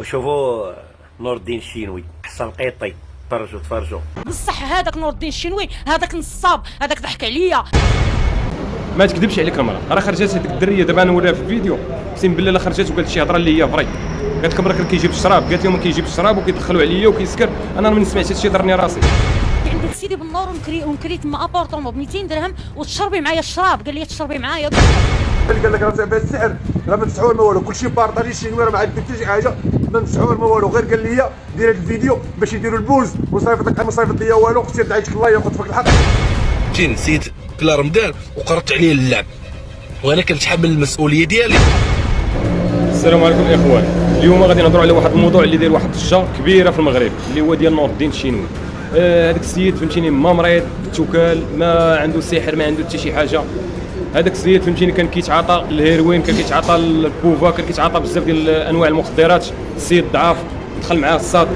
وشوفوا نور الدين الشينوي حسن القيطي، تفرجوا بصح هذاك نور الدين الشينوي هذاك نصاب هذاك ضحك عليا. ما تكذبش عليك المراه، راه خرجت هذيك الدريه دابا انا نوريها في الفيديو، اقسم بالله لا خرجت وقالت شي هضره اللي هي فري. قالت لكم راه كيجيب الشراب، قالت لهم كيجيب الشراب وكيدخلوا عليا وكيسكر، انا ما سمعتش هادشي ضرني راسي. عندك سيدي بالنور ونكري تما ابورطومون ب 200 درهم وتشربي معايا الشراب، قال لي تشربي معايا. قال لك راه بهذا السعر راه ما نفعوا ما والو، كلشي بارطاجي شي نوير ما عندك حتى شي حاجه، ما نفعوا ما والو، غير قال لي دير هذا الفيديو باش يديروا البوز وصيفطك ما صيفط ليا والو، اختي دعيتك الله ياخذ فيك الحق. جي نسيت كلا رمضان وقربت عليه اللعب وانا كنتحمل المسؤوليه ديالي. السلام عليكم الاخوان، اليوم غادي نهضروا على واحد الموضوع اللي داير واحد الضجه كبيره في المغرب اللي هو ديال نور الدين الشينوي. هذاك السيد فهمتيني ما مريض توكال، ما عنده سحر، ما عنده حتى شي حاجه. هذاك السيد فهمتيني كان كيتعاطى الهيروين، كان كيتعاطى البوفا، كان كيتعاطى بزاف ديال انواع المخدرات. السيد ضعاف، دخل معاه الصاد،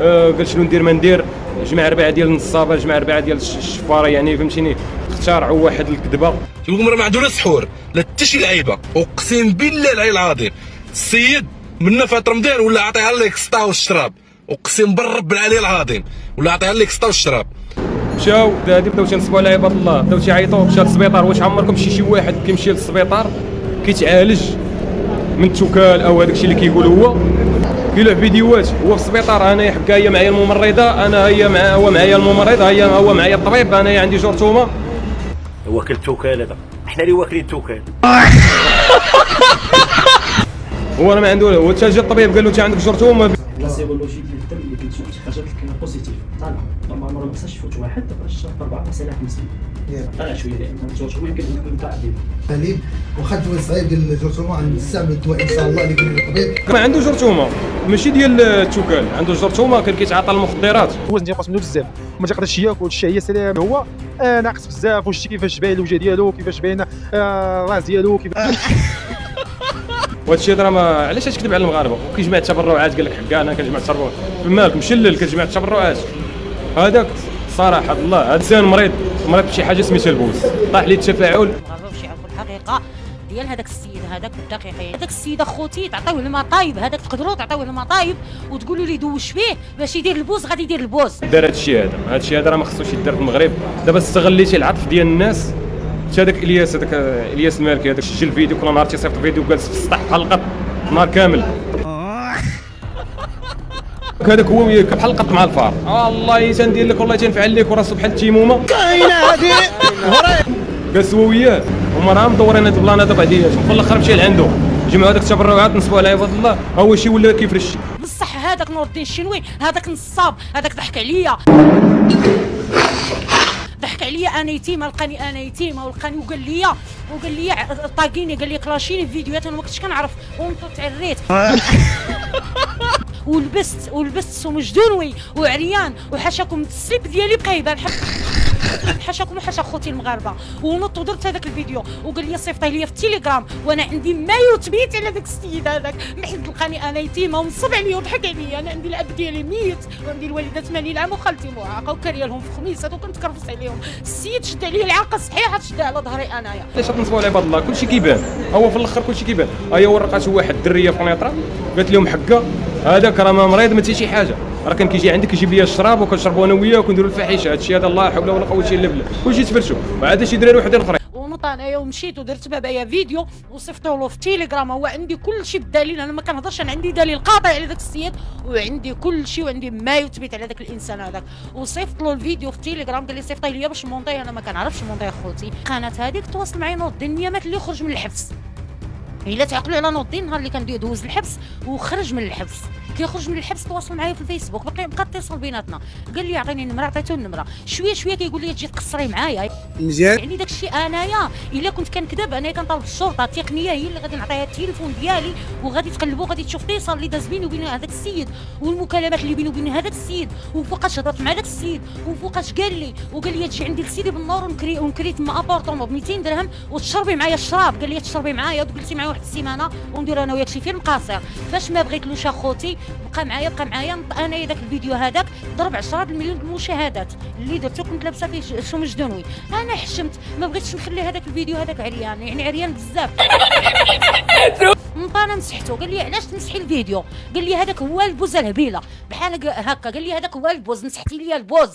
قال شنو ندير ما ندير، جمع 4 ديال النصابه، جمع 4 ديال الشفاره، يعني فهمتيني اخترعوا واحد الكذبه. تيقول راه ما عنده لا سحور لا حتى شي لعيبه، اقسم بالله العلي العظيم السيد من فات رمضان ولا عطيها لك سطا والشراب، اقسم بالرب العلي العظيم ولا عطيها لك سطا والشراب. مشاو بداو تينصبوا على عباد الله، بداو تيعيطوا، مشى للسبيطار. واش عمركم شي واحد كيمشي للسبيطار كيتعالج من التوكال او هذاك الشيء اللي كيقول هو؟ كاين فيديوهات هو في السبيطار، انا حكا هي معايا الممرضه، انا هي هو معايا الممرضه، هو معايا الطبيب، انا عندي جرثومه. هو كل توكال هذا، احنا اللي واكلين توكال. هو انا ما عنده، هو حتى جا الطبيب قال له انت عندك جرثومه. لا سيرولوجي ديال الدم اللي كتشوف شي حاجات اللي بوزيتيف طالعه، نورمالمون ما خصهاش يفوت واحد دابا الشهر 4.50 طالع شويه لان الجرثومه يمكن تكون تعديل التعليم وخدت وصايب ديال الجرثومه نستعمل الدواء ان شاء الله اللي قال لي الطبيب. ما عنده جرثومه ماشي ديال التوكال، عنده جرثومه، كان كيتعاطى المخدرات. الوزن ديالو منه بزاف وما تيقدرش ياكل، الشهيه سلام هو ناقص بزاف، وشتي كيفاش باين الوجه ديالو، كيفاش باين الراس ديالو وهادشي راه علاش تكذب على المغاربه وكيجمع التبرعات؟ قال لك حكا انا كنجمع التبرعات، مالك مشلل كتجمع التبرعات؟ هذاك صراحه الله هذا انسان مريض بشي حاجه سميتها البوز، طاح ليه التفاعل. المغاربه باش يعرفوا الحقيقه ديال هذاك السيد هذاك بالدقيقه. هذاك السيد اخوتي تعطيوه الماء طايب، هذاك تقدروا تعطيوه الماء طايب وتقولوا لي دوش فيه باش يدير البوز، غادي يدير البوز. دار هادشي هذا راه ما خصوش يدار في المغرب. دابا استغليتي العطف ديال الناس. هذاك الياس المالكي هذاك سجل فيديو كل نهار تيصيفط فيديو جالس في السطح بحال القط نهار كامل. هذاك هو بحال القط مع الفار. الله تندير لك والله تنفعل لك وراسو بحال التيمومه كاينه هادي. جالس هو وياه هما راه مدورين هاد البلان هذا بعدياتهم، في الاخر مشى لعندو جمعوا هذاك التبرعات نصبوا على عباد الله، هو شي ولا كيفرش. بصح هذاك نور الدين الشينوي هذاك نصاب هذاك ضحك عليا، ضحك عليا انا يتيمه، لقاني انا يتيمه ولقاني وقال لي طاقيني، قال لي كلاشيني فيديوهات انا ما كنتش كنعرف تعريت ولبست سمجدونوي وعريان وحاشاكم السليب ديالي بقى يبان حاشاكم وحاشا خوتي المغاربه، ونط ودرت هذاك الفيديو وقال لي صيفطيه لي في التليجرام وانا عندي ما يثبت على داك السيد هذاك، حيت لقاني انا يتيمه ونصب عليا وضحك عليا. انا عندي الاب ديالي ميت وعندي الوالده 80 عام وخالتي معاقه وكاريه لهم في خميسات وكنت كنرفس عليهم. السيد شد عليا العاقه الصحيحه تشدها على ظهري انايا. علاش تنصبوا على عباد الله؟ كلشي كيبان، هو في الاخر كلشي كيبان. هي ورقات واحد الدريه في قنيطره قالت لهم حكا هذاك راه ما مريض ما حتى شي حاجه، راه كان كيجي عندك يجيب لي الشراب وكنشربوا انا وياه وكنديروا الفاحشه. هادشي هذا الله حول ولا قوه الا بالله، كلشي تفرشوا وعاد شي دراري وحدين اخرين. ونط انايا ومشيت ودرت بابايا فيديو وصيفطوه له في تيليجرام، هو عندي كل شيء بالدليل، انا ما كنهضرش، انا عندي دليل قاطع على ذاك السيد وعندي كل شيء وعندي ما يثبت على ذاك الانسان هذاك. وصيفط له الفيديو في تيليجرام قال لي صيفطيه لي باش مونطيه، انا ما كنعرفش مونطيه اخوتي. القناه هذيك تواصل معايا نور الدين مات اللي خرج من الحبس، الا تعقلوا على نور الدين نهار اللي كان دوز الحبس وخرج من الحبس، كيخرج من الحبس تواصل معايا في الفيسبوك، بقى اتصل بيناتنا، قال لي عطيني النمره، عطيته النمره، شويه كيقول لي تجي تقصري معايا مزيان. يعني داك الشيء انايا الا كنت كنكذب انايا كنطالب الشرطه التقنيه هي اللي غادي نعطيها التليفون ديالي وغادي تقلبوا غادي تشوف اتصال اللي داز بيني وبين هذاك السيد والمكالمات اللي بيني وبين هذاك السيد وفوقاش هضرت مع داك السيد وفوقاش قال لي تجي عندي لسيدي بالنور ونكري تما ابورطومون ب 200 درهم وتشربي معايا الشراب، قال لي تشربي معايا وجلسي معايا واحد السيمانه وندير انا وياك شي فيلم قصير. فاش ما بغيتلوش اخوتي بقى معايا انا داك الفيديو هذاك ضرب 10 مليون المشاهدات اللي درته، كنت لابسه فيه سمجدونوي، انا حشمت ما بغيتش نخلي هذاك الفيديو هذاك عريان، يعني عريان بزاف انا مسحته، قال لي علاش تمسحي الفيديو؟ قال لي هذاك هو البوز الهبيله بحال هكا، قال لي هذاك هو البوز، مسحتي لي البوز.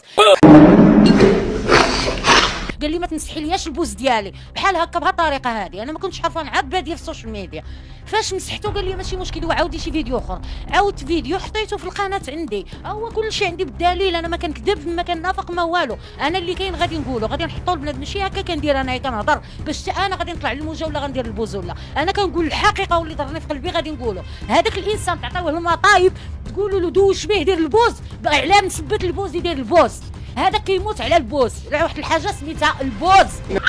قال لي ما تمسحي لياش البوز ديالي بحال هكا بهذه الطريقه هذه. انا ما كنتش عارفه نعاد باديه في السوشيال ميديا. فاش مسحته قال لي ماشي مشكل، وعاودي شي فيديو اخر. عاودت فيديو حطيته في القناه عندي، هو كل شيء عندي بالدليل، انا ما كنكذب ما كنافق ما والو. انا اللي كاين غادي نقوله، غادي نحطو البنات، ماشي هكا كندير انا كنهضر باش انا غادي نطلع للموجه ولا غندير البوز، ولا انا كنقول الحقيقه واللي ضرني في قلبي غادي نقوله. هذاك الانسان تعطيوه المطايب تقولوا له دوش به دير البوز، على مثبت البوز يدير البوز، هذا كيموت على البوز، راه واحد الحاجه سميتها البوز.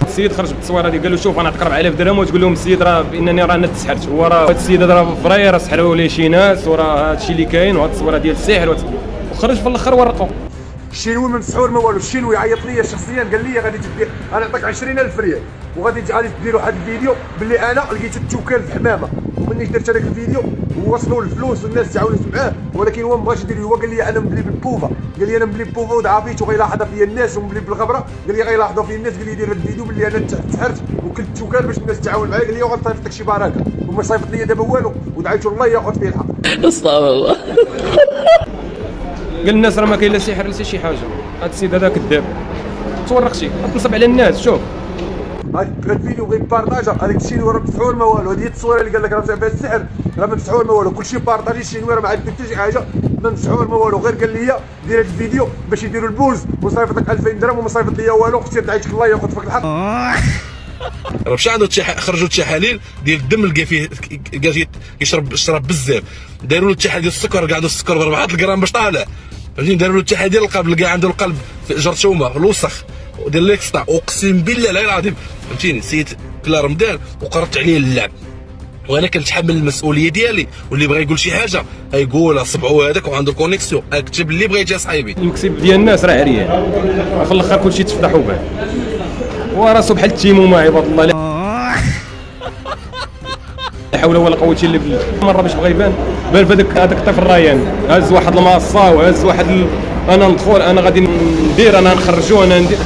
السيد خرج بالتصويره دي قال له شوف انا نعطيك 4000 درهم وتقول لهم السيد راه بانني راه انا تسحرت، هو راه هذا السيد هذا راه فري راه سحروا ليه شي ناس وراه هذا الشيء اللي كاين وهاد التصويره ديال السحر وخرج في الاخر ورقوا. الشينوي ما مسحور ما والو. الشينوي عيط ليا شخصيا قال لي غادي تدير، انا نعطيك 20,000 ريال وغادي تدير واحد الفيديو باللي انا لقيت التوكال في حمامه، ومني درت هذاك الفيديو ووصلوا الفلوس والناس تعاونت معاه، ولكن هو ما بغاش يدير. هو قال لي انا مبلي بالبوفا، قال لي انا مبلي بالبوفا ودعافيت وغيلاحظها فيا الناس، ومبلي بالغبره قال لي غيلاحظوا فيا الناس، قال لي دير هذا الفيديو باللي انا تسحرت وكلت التوكال باش الناس تعاون معايا. قال لي وغنصيفط لك شي بركه، وما صيفط لي دابا والو، ودعيت الله ياخذ فيه الحق. استغفر الله. قال الناس راه ما كاين لا سحر لا شي حاجه، هذا السيد هذا كذاب تورق شي تنصب على الناس. شوف هاد الفيديو بغيت بارطاجا، هذاك الشينوي راه مسحور ما والو. هذه التصويره اللي قال لك راه فيها السحر راه ما مسحور ما والو، كلشي بارطاجي. الشينوي راه ما عنده حتى شي حاجه، ما مسحور ما والو، غير قال لي دير هاد الفيديو باش يديروا البوز وصيفط لك 2000 درهم وما صيفط ليا والو. اختي دعيتك الله ياخذ فيك الحق. راه مشى عنده خرجوا التحاليل ديال الدم لقى فيه يشرب بزاف، داروا له التحاليل ديال السكر، قعدوا السكر ب 4 غرام باش طالع، فهمتيني. داروا له التحاليل ديال القلب، لقى عنده القلب جرثومه الوسخ وديال ليكستا، اقسم بالله العلي العظيم فهمتيني. سيت كلا رمضان وقررت عليه اللعب، وانا كنتحمل المسؤوليه ديالي، واللي بغى يقول شي حاجه يقولها صبعو هذاك وعنده كونيكسيون، اكتب اللي بغيتي اصاحبي. المكسب ديال الناس راه عريان وفي الاخر كلشي تفضحوا به، وراسو بحال التيمومه عباد الله. لا حول ولا قوه الا بالله. مره باش بغى يبان بان هذاك الطفل ريان هز واحد الماصه وهز واحد انا ندخل انا غادي ندير انا نخرجو انا ندير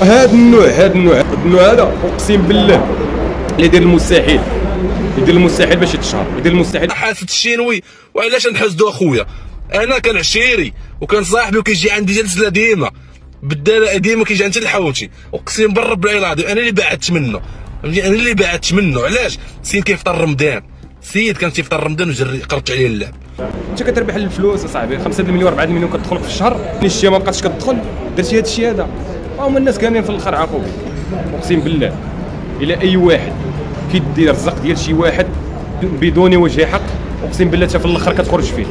هذا النوع هذا اقسم بالله اللي يدير المستحيل، يدير المستحيل باش يتشهر، يدير المستحيل. حاسد الشينوي وعلاش نحسدو اخويا؟ انا كان عشيري وكان صاحبي وكيجي عندي جلسه ديما بالدلاء ديما كيجي عند الحوتي، اقسم بالرب العلي العظيم انا اللي بعدت منه، فهمتي. انا اللي بعدت منه علاش؟ سيد كيفطر رمضان، سيد كان تيفطر رمضان وجري قربت عليه اللعب. انت كتربح الفلوس اصاحبي 5 مليون 4 مليون كتدخل في الشهر، الشيء ما بقاتش كتدخل درتي هذا الشيء هذا، هما الناس كاملين في الاخر عاقوك. اقسم بالله الى اي واحد كيدير الرزق ديال شي واحد بدون وجه حق، اقسم بالله حتى في الاخر كتخرج فيه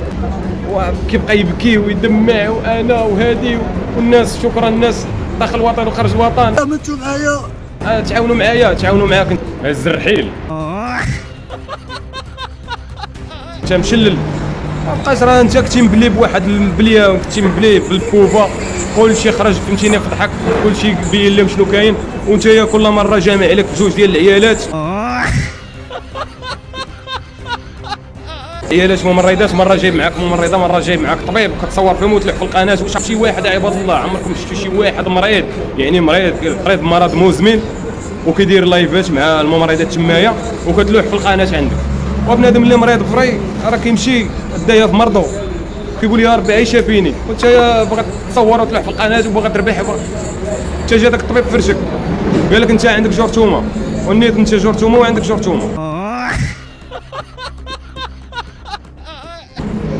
وكيبقى يبكي ويدمع وانا وهادي والناس. شكرا الناس داخل الوطن وخارج الوطن، عملتوا معايا تعاونوا معايا هز الرحيل. انت مشلل مابقاش، راه انت كنتي مبلي بواحد المبليه وكنتي مبلي بالبوفا، كلشي خرج فهمتيني فضحك، كلشي بين لهم شنو كاين، وانت كل مره جامع عليك بجوج ديال العيالات. عيالات ممرضات، مره جايب معاك ممرضه، مره جايب معاك طبيب كتصور فيهم وتلح في القناه. واش شي واحد عباد الله عمركم شفتوا شي واحد مريض يعني مريض مرض مزمن وكيدير لايفات مع الممرضات تمايا وكتلوح في القناه عندك؟ وبنادم اللي مريض فري راه كيمشي دايا في مرضو كيقول يا ربي عيشه فيني، وانت باغي تصور وتلوح في القناه وباغي تربح، انت جا داك الطبيب فرشك قال لك انت عندك جرثومه، ونيت انت جرثومه وعندك جرثومه.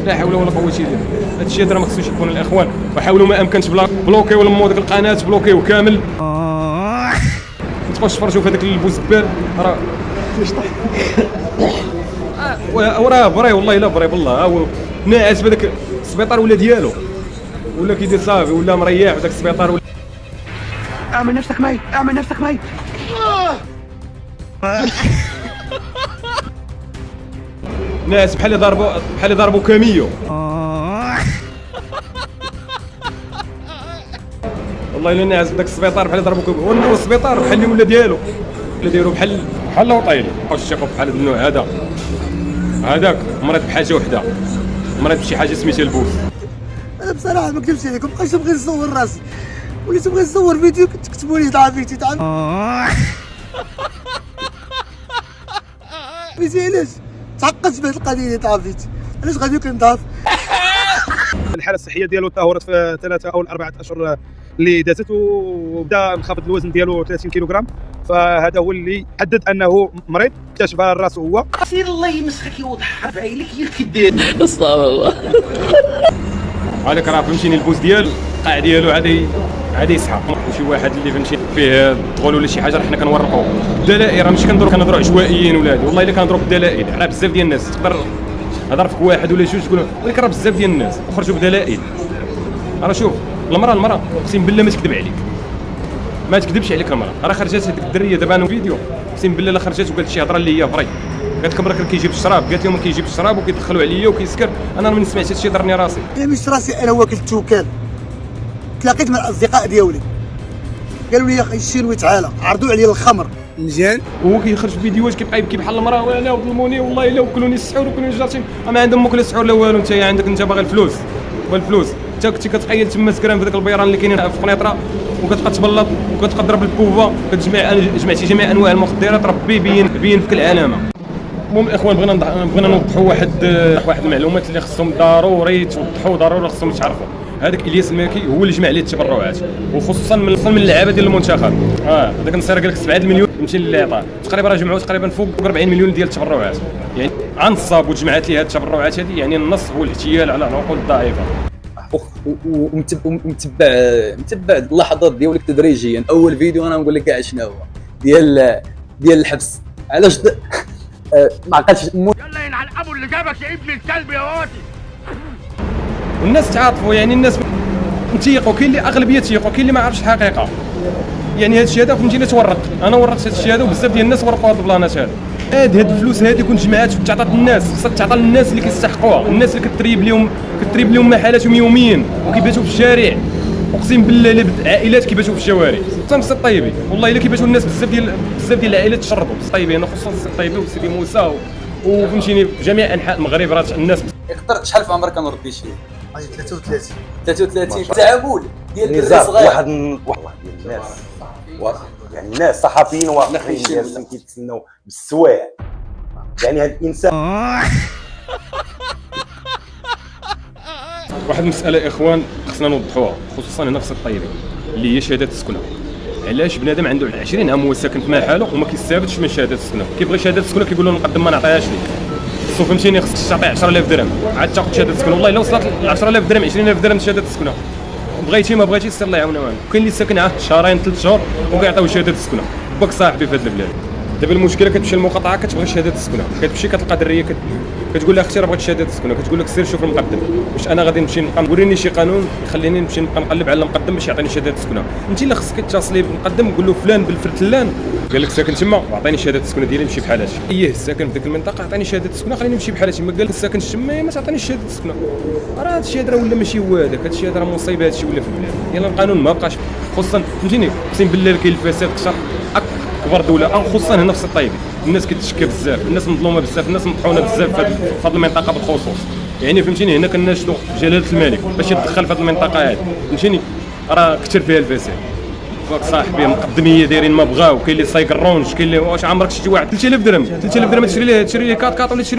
لا حول ولا قوه الا بالله. هذا الشيء هذا ما خصوش يكون الاخوان، وحاولوا ما امكنش بلوكيو لموا ديك القناه بلوكيو كامل. تبقاوش تفرجوا في هذاك البوزبال راه وراه فري والله الا فري بالله، ناعس بهذاك السبيطار ولا ديالو ولا كيدير صافي ولا مريح بداك السبيطار ولا. اعمل نفسك ميت، اعمل نفسك ميت. ناس بحال اللي ضربوا كاميو. والله الا ناعس بداك السبيطار بحال اللي ضربوا كاميو، ونور السبيطار بحال اللي ولا ديالو اللي دايروا بحال وطايل. واش تيقف بحال هذا النوع هذاك مريض بحاجه وحده، مريض بشي حاجه سميتها البوس. انا بصراحه ما نكذبش عليكم، مابقيتش نبغي نصور راسي، وليت نبغي نصور فيديو كتكتبوا لي ضعفيتي فهمتي علاش تعقدت بهذه القضيه اللي طافيت، علاش غادي كنضعف. الحاله الصحيه ديالو تدهورت في 3 أو 4 اشهر اللي دازت، وبدا انخفض الوزن ديالو 30 كيلوغرام. فهذا هو اللي حدد انه مريض، اكتشفها راسه هو. سير الله يمسخك يوضح بعينك هي الكدير. عليك راه فهمتيني البوز ديالو القاع ديالو عادي يسحق. وشي واحد اللي فهمتي فيه دخول ولا شي حاجه راه حنا كنورقوه الدلائل. راه ماشي كنهضروا عشوائيين ولادي، والله الا كنهضروا بالدلائل. راه بزاف ديال الناس تقدر هضر فيك واحد ولا جوج تقول، ولكن راه بزاف ديال الناس خرجوا بدلائل. راه شوف المراه اقسم بالله ما تكذب عليك، ما تكذبش عليك المراه. راه خرجت هذيك الدريه دابا انا فيديو اقسم بالله لا خرجت وقالت شي هضره اللي هي فري. قالت لك راك كيجيب الشراب، قالت لهم كيجيب الشراب وكيدخلوا عليا وكيسكر. انا ما سمعتش هادشي ضرني راسي. انا مش راسي انا واكل التوكال. تلاقيت مع الاصدقاء ديالي قالوا لي يا اخي الشينوي تعالى، عرضوا عليا الخمر مزيان. وهو كيخرج في فيديوهات كيبقى يبكي بحال المراه، وانا وظلموني والله الا وكلوني السحور وكلوني جارتي. ما عندهم ماكل السحور لا والو. انت عندك انت باغي الفلوس والفلوس. انت كنتي كتخيل تما سكران في ذاك البيران اللي كاينين في قنيطره، وكتبقى تبلط وكتبقى تضرب البوفا، جمعتي جميع انواع المخدرات. ربي بين في العلامه. المهم الاخوان بغينا نوضحوا واحد المعلومات اللي خصهم ضروري توضحوا، ضروري خصهم يتعرفوا. هذاك الياس الماكي هو اللي جمع عليه التبرعات، وخصوصا من اللعابه ديال المنتخب. هذاك النصير قال لك 7 المليون يمشي اللي عطاه تقريبا، راه جمعوا تقريبا فوق 40 مليون ديال التبرعات. يعني عنصاب وجمعات لي هذه التبرعات هذه، يعني النص هو الاحتيال على العقول الضعيفه. ومتبع اللحظات ديالك تدريجيا. اول فيديو انا نقول لك كاع شنو هو ديال الحبس. علاش ما عقلتش يلا ينعل ابو اللي جابك يا ابن الكلب يا واتي. والناس تعاطفوا، يعني الناس تيقوا، كاين اللي اغلبيه تيقوا، كاين اللي ما عرفش الحقيقه. يعني هذا الشيء هذا فهمتيني تورق. انا ورقت هذا الشيء هذا وبزاف ديال الناس ورقوا هاد البلانات هذا. هاد الفلوس هذه كنت جمعات وتعطات للناس، خصها تعطى للناس اللي كيستحقوها، الناس اللي كتريب لهم محلاتهم يوميا وكيباتوا في الشارع. اقسم بالله عائلات كيباتوا في الشوارع. حتى السي الطيبي والله الا كيباتوا الناس بزاف ديال العائلات تشردوا. السي الطيبي انا خصوصا السي الطيبي وسيدي موسى وفهمتيني جميع انحاء المغرب راه الناس. يقدر شحال في عمرك كنرد شي 33 ما تعامل ديال نزار الصغير. واحد والله ديال الناس، يعني الناس صحفيين واقفين جالسين كيتسناو بالسوايع. يعني هذا الانسان واحد المساله يا اخوان خصنا نوضحوها، خصوصا هنا في السي الطيبي اللي هي شهاده السكنه. علاش بنادم عنده 20 عام هو ساكن في محله وما كيستافدش من شهاده السكنه؟ كيبغي شهاده السكنه كيقول له نقدم ما نعطيهاش لك. خصو فهمتيني خصك تعطي 10000 درهم عاد تاخذ شهاده السكنه. والله الا وصلت ل 10000 درهم 20000 درهم شهاده السكنه. بغيتي ما بغيتيش سير الله يعاوننا. كاين اللي ساكن عاه شهرين 3 شهور وكيعطيو شهاده السكنه. باك صاحبي في هذه البلاد. دابا المشكله كتمشي للمقاطعه كتبغي شهاده السكنه، كتمشي كتلقى دريه كتقول لها اختي راه بغيت شهاده السكنه، كتقول لك سير شوف المقدم. واش انا غادي نمشي وريني شي قانون يخليني نمشي نبقى نقلب على المقدم باش يعطيني شهاده السكنه؟ انت اللي خصك تتصلي بالمقدم وقول له فلان بالفرتلان قال لك ساكن تما وعطيني شهاده السكنه ديالي نمشي بحالاتي. ايه ساكن في ديك المنطقه عطيني شهاده السكنه خليني نمشي بحالاتي. ما قال لك ساكن تما ما تعطينيش شهاده السكنه. راه هذا الشيء هذا ولا ماشي هو هذاك، هذا الشيء هذا راه مصيبه. هذا الشيء ولا في البلاد يلا القانون ما بقاش، خصوصا فهمتيني اقسم بالله كاين الفساد كثر اكبر دوله، خصوصا هنا في الطيبي. الناس كتشكى بزاف، الناس مظلومه بزاف، الناس مطحونه بزاف في هذه المنطقه بالخصوص. يعني فهمتيني هنا كناشدوا جلاله الملك باش يتدخل في هذه المنطقه هذه. فهمتيني راه كثر فيها الفساد. واك صاحبي مقدميه دايرين ما بغاو، كاين اللي صايق الرونج، كاين اللي واش عمرك شفتي واحد 3000 درهم تشري ليه كاط ولا تشري